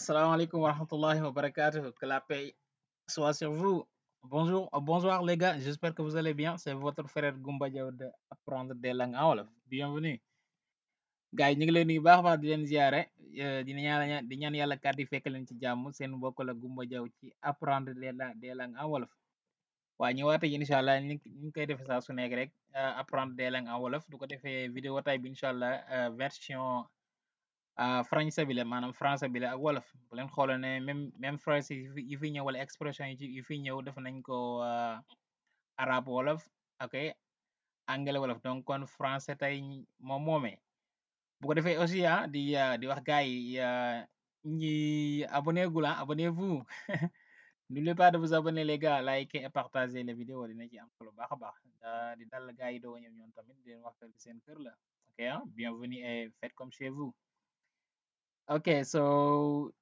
Assalamu alaikum wa rahmatullahi wa barakatuh. Que la paix soit sur vous. Bonjour, bonsoir les gars. J'espère que vous allez bien. C'est votre frère Goumba Diaw de apprendre des langues en wolof. Bienvenue. Gars yi ñu ngi leen nuyu baax a baax di leen ziare di ñaan yàlla kàddu yi fekk leen ci jàmm seen mbokk la Goumba Diaw ci apprendre des langues en wolof. waaw ñëwaat ak incha allah ñu ngi koy defee saa su nekk rek apprendre des langues en wolof du ko defee vidéo tay bi incha allah version. français bi la maanaam français bi la ak wolof bu leen xoolee ne même phrase yi fi ñëw wala expression yi fi ñëw def nañ ko arabe wolof ok anglais wolof donc kon français tey moom moomee bu ko defee aussi di wax gars yi ñi abonné gul abonnez-vous n'oubliez pas de vous abonner les gars liker et partager les vidéos dina ci am solo baax a baax di dal gars yi doo ñëw ñoom tamit di leen wax que seen kër la ok bienvenue et faites comme chez vous. Ok, so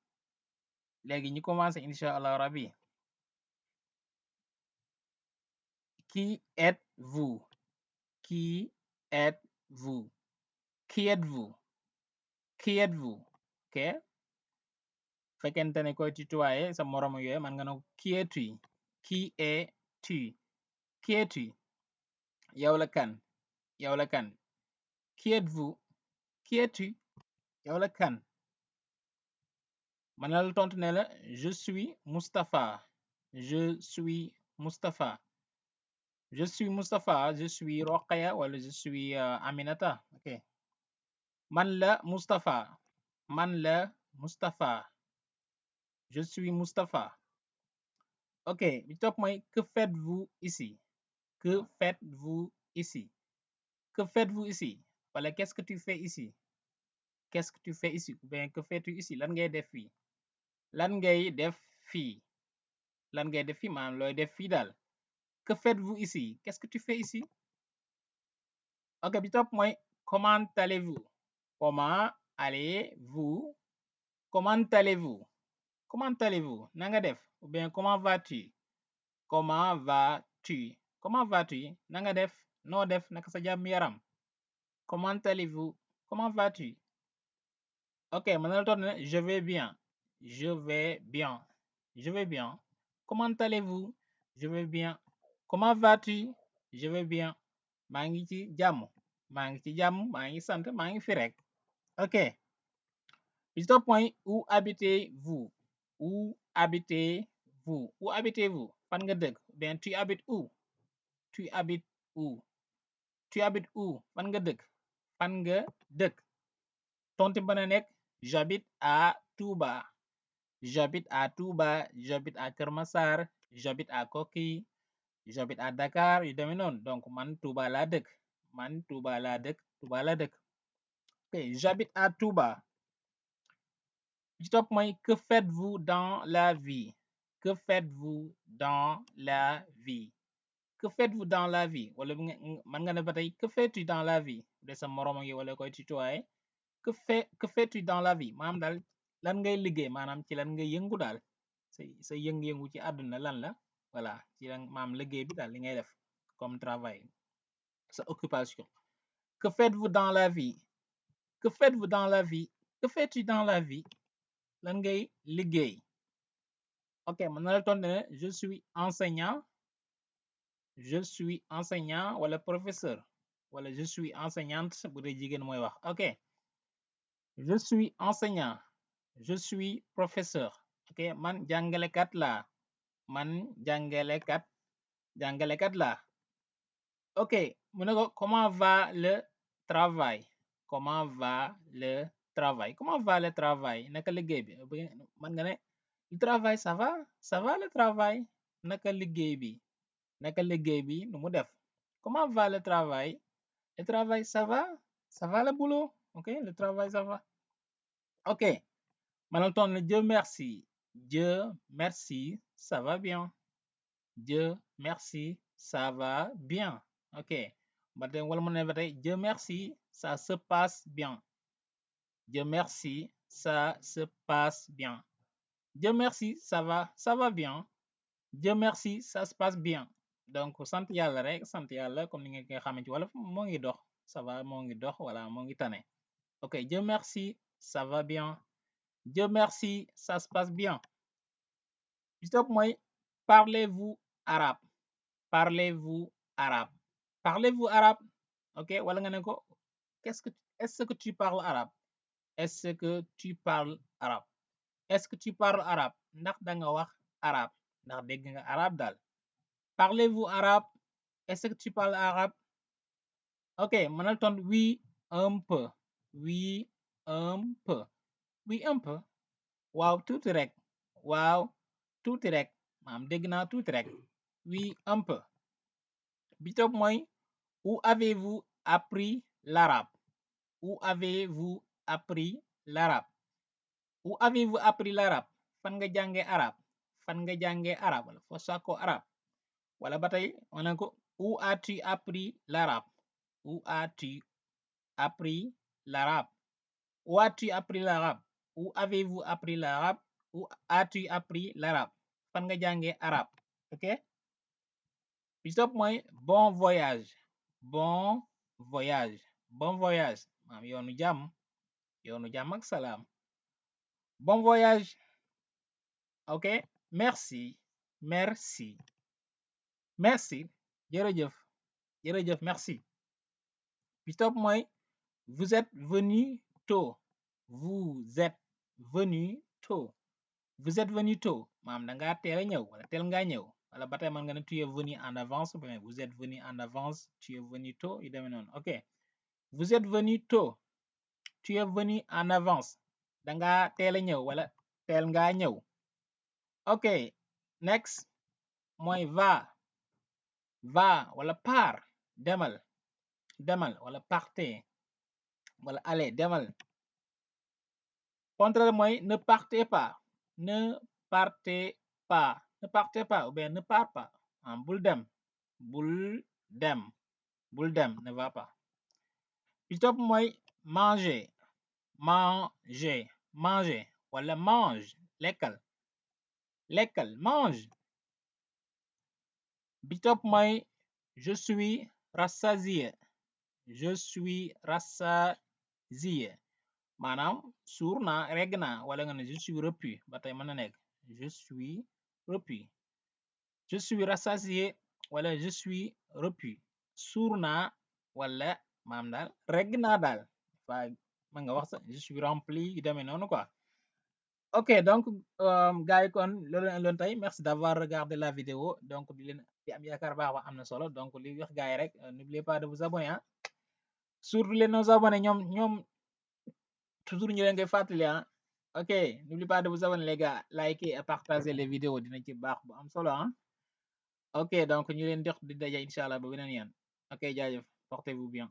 léegi ñu commencé incha allah rabi. Qui êtes-vous? Qui êtes-vous? Qui êtes-vous? Qui êtes-vous? Ok, fekkente ne koy tutoyer sa moromu yooyu man nga ne qui es-tu? Qui es-tu? Qui es-tu? yow la kan? yow la kan? Qui êtes-vous? Qui es-tu? yow la kan? man la tontu ne la je suis Mustapha. Je suis Mustapha. Je suis Mustapha, je suis Rokhaya wala je suis Aminata. Ok. Man la Mustapha. Man la Mustapha. Je suis Mustapha. Ok. Bi topp mooy que faites-vous ici? Que faites-vous ici? Que faites-vous ici? Wala qu'est-ce que tu fais ici? Qu'est-ce que tu fais ici? Ou bien que fais-tu ici? Lan ngay def fii? Lan ngay def fii? Lan ngay def fii maanaam looy def fii daal. Que faites-vous ici? Qu'est-ce que tu fais ici? Ok, bi topp mooy comment allez-vous? Comment allez-vous? Comment allez-vous? Comment allez-vous? Na nga def? Ou bien comment vas-tu? Comment vas-tu? Comment vas-tu? Na nga def? Noo def? Naka sa jàmm yaram? Comment allez-vous? Comment vas-tu? Ok, mën na la tontu ne je vais bien. Je vais bien. Je vais bien. Comment allez-vous? Je vais bien. Comment vas-tu? Je vais bien. Maa ngi ci jàmm. Maa ngi ci jàmm. Maa ngi sant. Maa ngi fi rek. Ok. Bi ci topp mooy où habitez-vous? Où habitez-vous? Où habitez-vous? Fan nga dëkk? Bien tu habites où? Tu habites où? Tu habites où? Fan nga dëkk? Fan nga dëkk? Tontu ba na nekk j'habite à Touba. J'habite à Touba. J'habite à Kër Massar. J'habite à Koki. J'habite à Dakar yu demee noonu donc man Touba laa dëkk. Man Touba laa dëkk. Touba laa dëkk. Ok, j'habite à Touba. Bi ci topp mooy que faites-vous dans la vie? Que faites-vous dans la vie? Que faites-vous dans la vie? Wala man nga ne ba tey que fais-tu dans la vie? De sa moroom ngi wala koy tutoyer. Que fais-tu dans la vie? Maanaam daal lan ngay liggéey maanaam ci lan ngay yëngu daal. Sa yëngu-yëngu ci àdduna lan la? Voilà ci lan maanaam liggéey bi daal li ngay def comme travail. Sa occupation. Que faites-vous dans la vie? Que faites-vous dans la vie? Que fais-tu dans la vie? Lan ngay liggéey? Ok, mën na la tontu ne je suis enseignant. Je suis enseignant wala professeur. Wala je suis enseignante bu dee jigéen mooy wax. Ok. Je suis enseignant. Je suis professeur. Ok, man jàngalekat laa. Man jàngalekat laa. Ok, mu ne ko comment va le travail? Comment va le travail? Comment va le travail? Naka liggéey bi? Man nga ne le travail ça va? Ça va le travail? Naka liggéey bi? Naka liggéey bi nu mu def? Comment va le travail? Le travail ça va? Ça va le boulot? Ok, le travail ça va. Ok, manal tontu ne Dieu merci. Dieu merci, ça va bien. Dieu merci, ça va bien. Ok, ba tey wala mu ne ba tey Dieu merci, ça se passe bien. Dieu merci, ça se passe bien. Dieu merci, ça va bien. Dieu merci, ça se passe bien. Donc sant yàlla rek sant yàlla comme ni nga ko xamee ci wolof moo ngi dox ça va moo ngi dox wala moo ngi tane. Ok, Dieu merci, ça va bien. Dieu merci, ça se passe bien. bi topp mooy parlez-vous arabe. Parlez-vous arabe. Parlez-vous arabe. Ok, wala nga ne ko est-ce que tu parles arabe? Est-ce que tu parles arabe? Est-ce que tu parles arabe? Ndax da nga wax arabe? Ndax dégg nga arabe daal. Parlez-vous arabe? Est-ce que tu parles arabe? Ok, mënal tontu oui un peu. Oui un peu. Oui un peu. Waaw tuuti rek. Waaw tuuti rek. Maam dégg naa tuuti rek. Oui un peu. bi topp mooy où avez-vous appris l'arabe? Où avez-vous appris l'arabe? Où avez-vous appris l'arabe? Fan nga jànge arabe? Fan nga jànge arabe wala foo sàkko arabe? Wala ba tey ma ne ko où as-tu appris l'arabe? Où as-tu appris l'arabe? Où as-tu appris l'arabe? Où avez-vous appris l'arabe? Où as-tu appris l'arabe? Fan nga jànge arabe? Ok, bi ci topp mooy bon voyage. Bon voyage. Bon voyage maam yoonu jàmm ak salaam. Bon voyage. Ok, merci. Merci. Merci. Jërëjëf. Jërëjëf merci. bi ci topp mooy vous êtes venu tôt. Vous êtes venu tôt. Vous êtes venu tôt maam da ngaa teel a ñëw wala teel ngaa ñëw wala ba tey mën nga ne tu es venu en avance mais vous êtes venu en avance, tu es venu tôt yu demee noonu. Ok, vous êtes venu tôt. Tu es venu en avance. Da ngaa teel a ñëw wala teel ngaa ñëw. Ok, next mooy va. Va wala part. Demal. Demal wala partez wala allez demal. Contraire mooy ne partez pas. Ne partez pas. Ne partez pas ou bien ne pars pas. Bul dem. Bul dem. Bul dem, ne va pas. bi topp mooy manger. Manger. Manger wala mange. Lekkal. Lekkal mange. bi topp mooy je suis rassasié. Je suis rassasié maanaam suur naa regg naa wala nga ne je suis repu ba tey mën na nekk je suis repu. Je suis rassasié wala je suis repu. Suur naa wala maam daal regg naa daal fa mën nga wax sax je suis rempli yu demee noonu quoi. Ok, donc gars yi kon loolu leen loon tey merci d'avoir regardé la vidéo donc di am yaakaar baax ba am na solo donc li wax gars yi rek n'oubliez pas de vous abonner ah. Surtout les nos abonnés ñoom toujours ñu leen koy fàttali ah. Ok, n'oubliez pas de vous abonner les gars, liker et partager les vidéos dina ci baax bu am solo ah. Ok, donc ñu leen jox di daje incha allah ba beneen yoon. Ok, jaajëf, portez-vous bien.